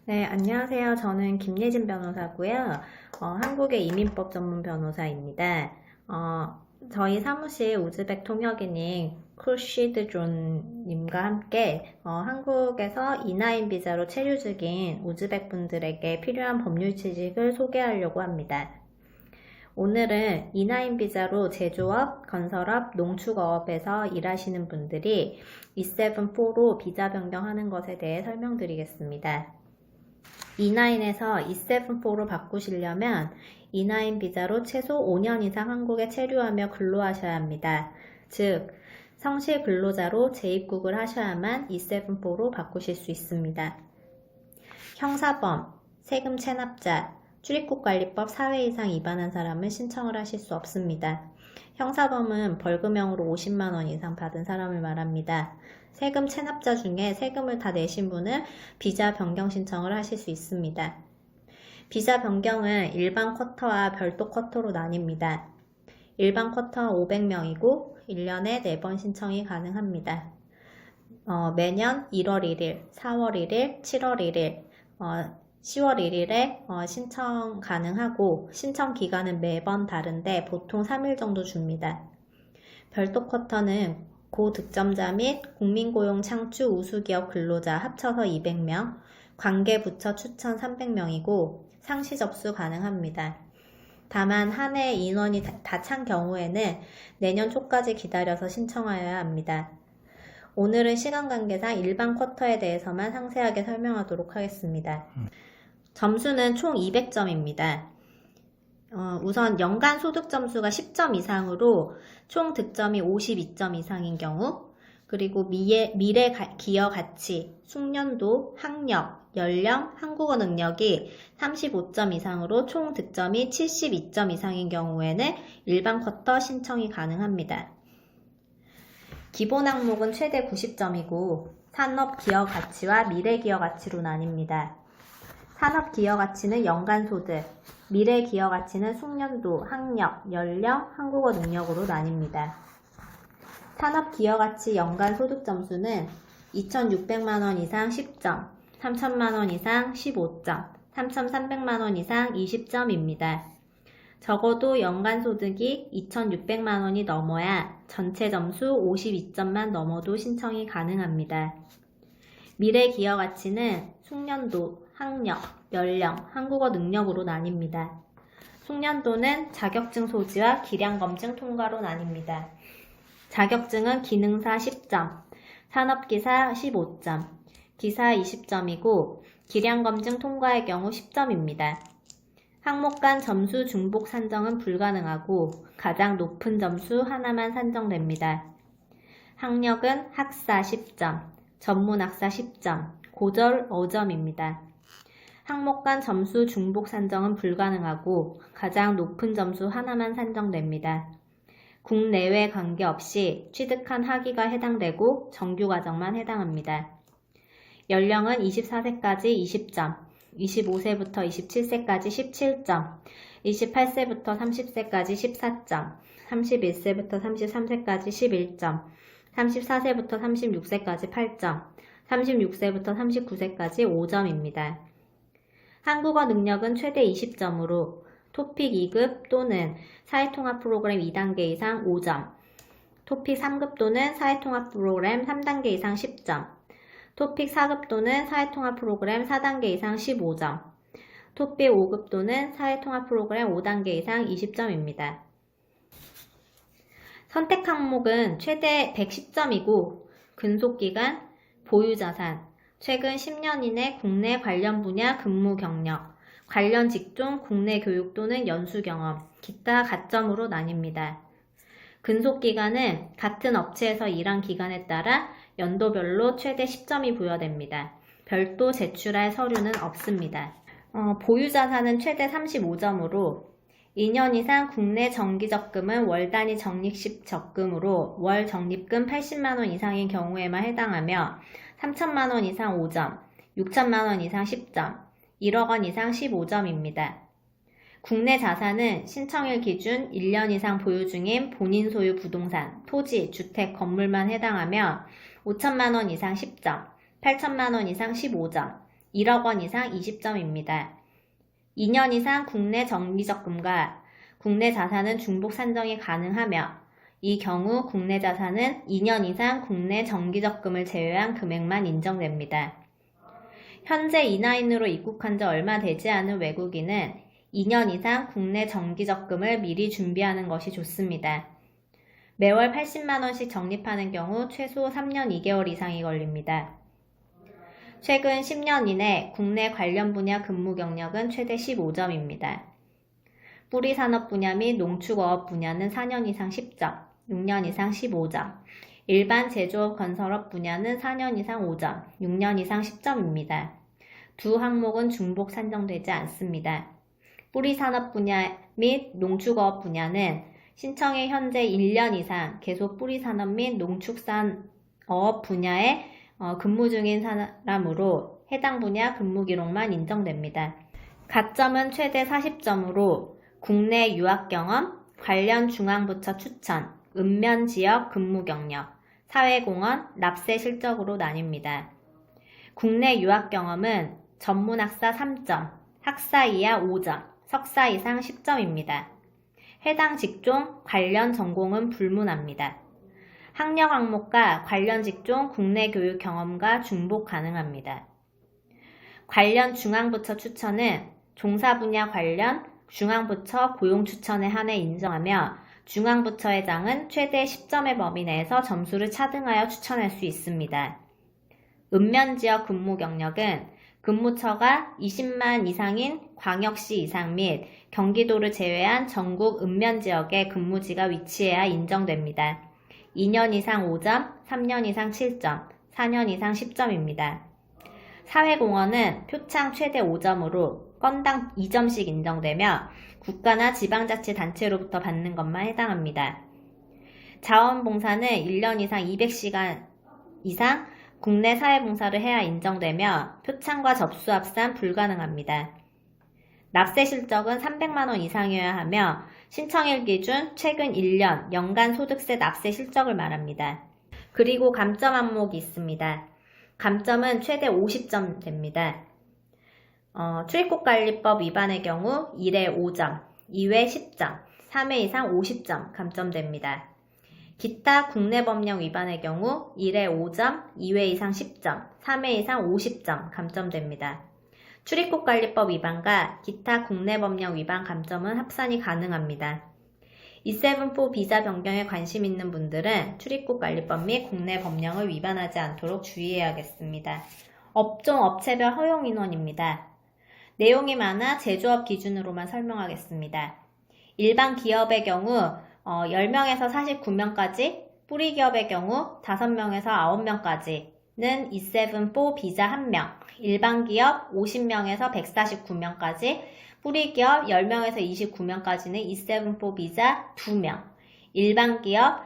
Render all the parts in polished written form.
네, 안녕하세요. 저는 김예진 변호사고요. 한국의 이민법 전문 변호사입니다. 저희 사무실 우즈벡 통역인인 쿨시드 존님과 함께 한국에서 이나인 비자로 체류 중인 우즈벡 분들에게 필요한 법률 지식을 소개하려고 합니다. 오늘은 이나인 비자로 제조업, 건설업, 농축업에서 일하시는 분들이 E7-4로 비자 변경하는 것에 대해 설명드리겠습니다. E9에서 E7-4로 바꾸시려면 E9 비자로 최소 5년 이상 한국에 체류하며 근로하셔야 합니다. 즉, 성실 근로자로 재입국을 하셔야만 E7-4로 바꾸실 수 있습니다. 형사범, 세금 체납자, 출입국관리법 4회 이상 위반한 사람은 신청을 하실 수 없습니다. 형사범은 벌금형으로 50만 원 이상 받은 사람을 말합니다. 세금 체납자 중에 세금을 다 내신 분은 비자 변경 신청을 하실 수 있습니다. 비자 변경은 일반 쿼터와 별도 쿼터로 나뉩니다. 일반 쿼터는 500명이고 1년에 4번 신청이 가능합니다. 매년 1월 1일, 4월 1일, 7월 1일, 10월 1일에 신청 가능하고 신청 기간은 매번 다른데 보통 3일 정도 줍니다. 별도 쿼터는 고득점자 및 국민고용 창출 우수기업 근로자 합쳐서 200명, 관계부처 추천 300명이고 상시 접수 가능합니다. 다만 한 해 인원이 다 찬 경우에는 내년 초까지 기다려서 신청하여야 합니다. 오늘은 시간 관계상 일반 쿼터에 대해서만 상세하게 설명하도록 하겠습니다. 점수는 총 200점입니다. 우선 연간 소득 점수가 10점 이상으로 총 득점이 52점 이상인 경우, 그리고 미래 기여 가치, 숙련도, 학력, 연령, 한국어 능력이 35점 이상으로 총 득점이 72점 이상인 경우에는 일반 쿼터 신청이 가능합니다. 기본 항목은 최대 90점이고 산업 기여 가치와 미래 기여 가치로 나뉩니다. 산업 기여 가치는 연간 소득, 미래 기여 가치는 숙련도, 학력, 연령, 한국어 능력으로 나뉩니다. 산업 기여 가치 연간 소득 점수는 2,600만 원 이상 10점, 3,000만 원 이상 15점, 3,300만 원 이상 20점입니다. 적어도 연간 소득이 2,600만 원이 넘어야 전체 점수 52점만 넘어도 신청이 가능합니다. 미래 기여 가치는 숙련도, 학력, 연령, 한국어 능력으로 나뉩니다. 숙련도는 자격증 소지와 기량검증 통과로 나뉩니다. 자격증은 기능사 10점, 산업기사 15점, 기사 20점이고 기량검증 통과의 경우 10점입니다. 항목 간 점수 중복 산정은 불가능하고 가장 높은 점수 하나만 산정됩니다. 학력은 학사 10점, 전문학사 10점, 고졸 5점입니다. 항목 간 점수 중복 산정은 불가능하고 가장 높은 점수 하나만 산정됩니다. 국내외 관계없이 취득한 학위가 해당되고 정규과정만 해당합니다. 연령은 24세까지 20점, 25세부터 27세까지 17점, 28세부터 30세까지 14점, 31세부터 33세까지 11점, 34세부터 36세까지 8점, 36세부터 39세까지 5점입니다. 한국어 능력은 최대 20점으로 토픽 2급 또는 사회통합 프로그램 2단계 이상 5점, 토픽 3급 또는 사회통합 프로그램 3단계 이상 10점, 토픽 4급 또는 사회통합 프로그램 4단계 이상 15점, 토픽 5급 또는 사회통합 프로그램 5단계 이상 20점입니다. 선택 항목은 최대 110점이고 근속기간, 보유자산, 최근 10년 이내 국내 관련 분야 근무 경력, 관련 직종 국내 교육 또는 연수 경험, 기타 가점으로 나뉩니다. 근속기간은 같은 업체에서 일한 기간에 따라 연도별로 최대 10점이 부여됩니다. 별도 제출할 서류는 없습니다. 보유자산은 최대 35점으로 2년 이상 국내 정기적금은 월 단위 적립식 적금으로 월 적립금 80만원 이상인 경우에만 해당하며 3천만원 이상 5점, 6천만원 이상 10점, 1억원 이상 15점입니다. 국내 자산은 신청일 기준 1년 이상 보유 중인 본인 소유 부동산, 토지, 주택, 건물만 해당하며 5천만원 이상 10점, 8천만원 이상 15점, 1억 원 이상 20점입니다. 2년 이상 국내 정기적금과 국내 자산은 중복 산정이 가능하며 이 경우 국내 자산은 2년 이상 국내 정기적금을 제외한 금액만 인정됩니다. 현재 E9으로 입국한 지 얼마 되지 않은 외국인은 2년 이상 국내 정기적금을 미리 준비하는 것이 좋습니다. 매월 80만원씩 적립하는 경우 최소 3년 2개월 이상이 걸립니다. 최근 10년 이내 국내 관련 분야 근무 경력은 최대 15점입니다. 뿌리산업 분야 및 농축어업 분야는 4년 이상 10점, 6년 이상 15점, 일반 제조업 건설업 분야는 4년 이상 5점, 6년 이상 10점입니다. 두 항목은 중복 산정되지 않습니다. 뿌리산업 분야 및 농축어업 분야는 신청에 현재 1년 이상 계속 뿌리산업 및 농축산업 분야에 근무 중인 사람으로 해당 분야 근무 기록만 인정됩니다. 가점은 최대 40점으로 국내 유학 경험, 관련 중앙부처 추천, 읍면지역 근무 경력, 사회공헌, 납세 실적으로 나뉩니다. 국내 유학 경험은 전문학사 3점, 학사 이하 5점, 석사 이상 10점입니다. 해당 직종, 관련 전공은 불문합니다. 학력 항목과 관련 직종, 국내 교육 경험과 중복 가능합니다. 관련 중앙부처 추천은 종사 분야 관련 중앙부처 고용 추천에 한해 인정하며 중앙부처회장은 최대 10점의 범위 내에서 점수를 차등하여 추천할 수 있습니다. 읍면지역 근무 경력은 근무처가 20만 이상인 광역시 이상 및 경기도를 제외한 전국 읍면지역에 근무지가 위치해야 인정됩니다. 2년 이상 5점, 3년 이상 7점, 4년 이상 10점입니다. 사회공헌은 표창 최대 5점으로 건당 2점씩 인정되며 국가나 지방자치단체로부터 받는 것만 해당합니다. 자원봉사는 1년 이상 200시간 이상 국내 사회봉사를 해야 인정되며 표창과 접수 합산 불가능합니다. 납세 실적은 300만원 이상이어야 하며 신청일 기준 최근 1년 연간 소득세 납세 실적을 말합니다. 그리고 감점 항목이 있습니다. 감점은 최대 50점 됩니다. 출입국관리법 위반의 경우 1회 5점, 2회 10점, 3회 이상 50점 감점됩니다. 기타 국내 법령 위반의 경우 1회 5점, 2회 이상 10점, 3회 이상 50점 감점됩니다. 출입국관리법 위반과 기타 국내 법령 위반 감점은 합산이 가능합니다. E7-4 비자 변경에 관심 있는 분들은 출입국관리법 및 국내 법령을 위반하지 않도록 주의해야겠습니다. 업종, 업체별 허용 인원입니다. 내용이 많아 제조업 기준으로만 설명하겠습니다. 일반 기업의 경우 10명에서 49명까지, 뿌리 기업의 경우 5명에서 9명까지는 E7-4 비자 1명, 일반 기업 50명에서 149명까지, 뿌리 기업 10명에서 29명까지는 E7-4 비자 2명, 일반 기업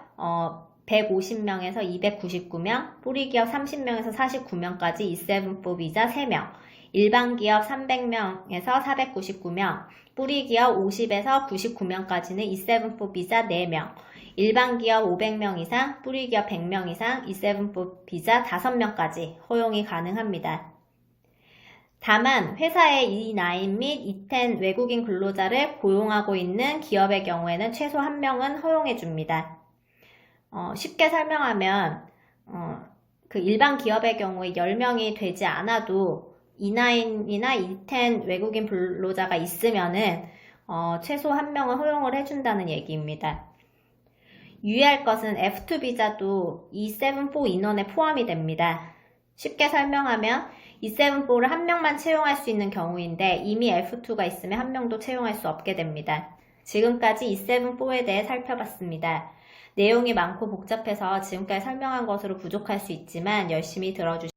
150명에서 299명, 뿌리 기업 30명에서 49명까지 E7-4 비자 3명, 일반 기업 300명에서 499명, 뿌리 기업 50에서 99명까지는 E7-4 비자 4명, 일반 기업 500명 이상, 뿌리 기업 100명 이상, E7-4 비자 5명까지 허용이 가능합니다. 다만 회사의 E9 및 E10 외국인 근로자를 고용하고 있는 기업의 경우에는 최소 1명은 허용해줍니다. 쉽게 설명하면 그 일반 기업의 경우에 10명이 되지 않아도 E9이나 E10 외국인 근로자가 있으면은 최소 1명은 허용을 해준다는 얘기입니다. 유의할 것은 F2 비자도 E7-4 인원에 포함이 됩니다. 쉽게 설명하면 E7-4를 1명만 채용할 수 있는 경우인데 이미 F2가 있으면 1명도 채용할 수 없게 됩니다. 지금까지 E7-4에 대해 살펴봤습니다. 내용이 많고 복잡해서 지금까지 설명한 것으로 부족할 수 있지만 열심히 들어주시면